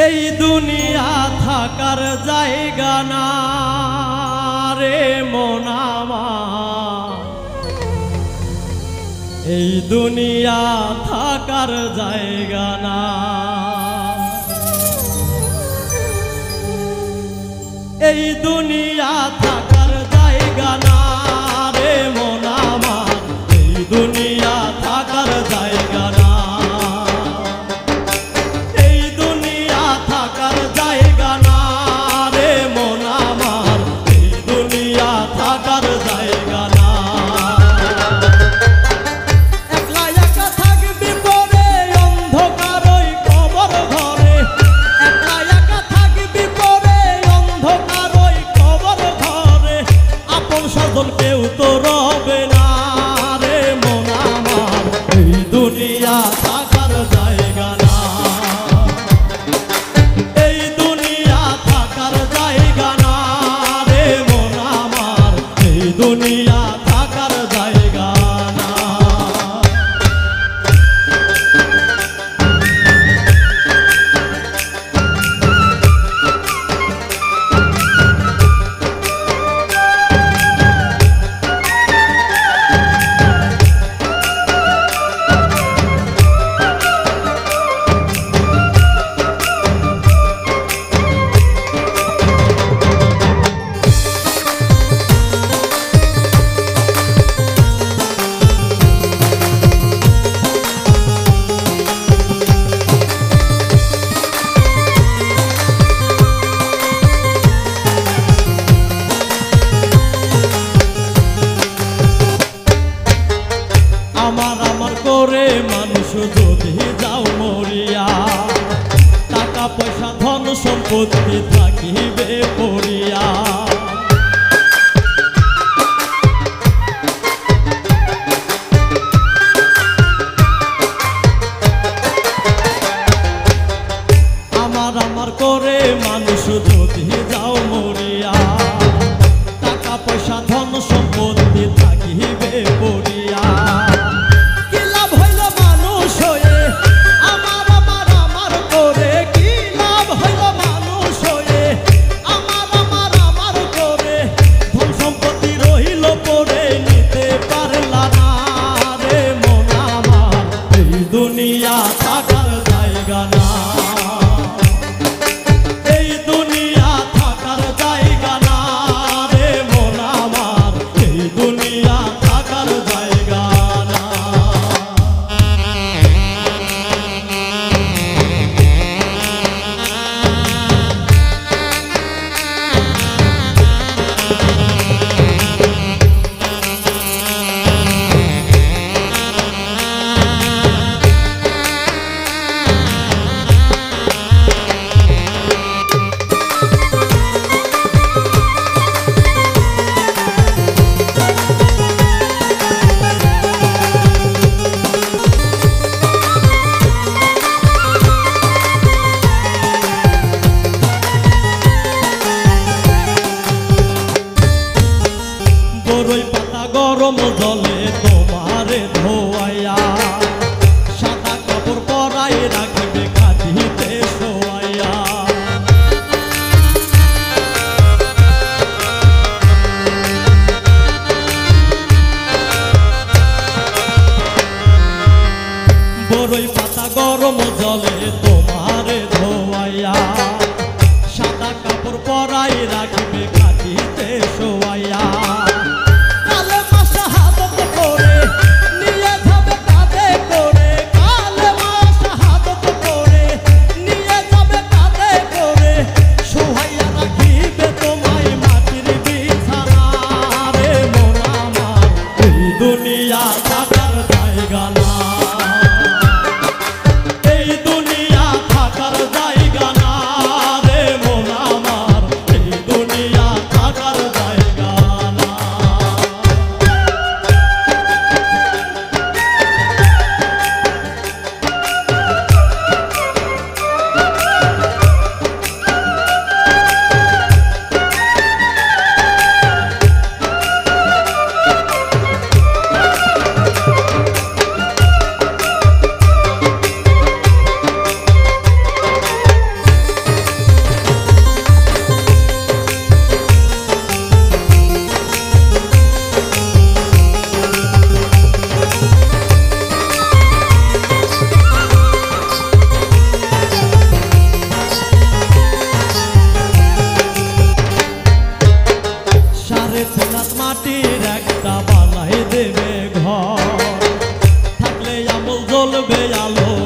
এই দুনিয়া থাকার জায়গা না রে মন আমার, এই দুনিয়া থাকার জায়গা না। এই দুনিয়া থাকার জায়গা না রে মন আমার, এই দুনিয়া থাকার জায়গা না। এই দুনিয়া থাকার জায়গা না রে মন আমার, এই দুনিয়া থাকার জায়গা না। একলা একা থাকবি পরে অন্ধকার ওই কবর ঘরে, একলা একা থাকবি পরে অন্ধকার ওই কবর ঘরে, আপন স্বজন কেউ তো রবে না রে মন আমার, এই দুনিয়া থাকার জায়গা না। এই দুনিয়া থাকার জায়গা না রে মন আমার, এই দুনিয়া থাকার জায়গা না। আমার আমার করে মানুষ যদি যাও মরিয়া, টাকা পয়সা ধন সম্পত্তি থাকিবে পড়িয়া। আমার আমার করে মানুষ যদি যাও মরিয়া, টাকা পয়সা ধন সম্পত্তি থাকিবে পড়িয়া। কি লাভ হইল মানুষ হয়ে আমার আমার আমার করে, কি লাভ হইল মানুষ হয়ে আমার আমার আমার করে, ধন সম্পত্তি রহিল পড়ে নিতে পারলা না রে মন আমার, এই দুনিয়া থাকার জায়গা না। এই দুনিয়া থাকার জায়গা না রে মন আমার, এই দুনিয়া থাকার জায়গা না। বড়ই পাতা গরম জলে তোমারে ধোয়াইয়া, সাদা কাপড় পরাই রাখবে খাটিতে শোয়াইয়া। বড়ই পাতা গরম জলে তোমারে ধোয়াইয়া, সাদা কাপড় পরাই রাখবে খাটিতে শোয়াইয়া। দুনিয়া থাকার জায়গা না, এই দুনিয়া থাকার জায়গা না রে মন আমার, এই দুনিয়া আলো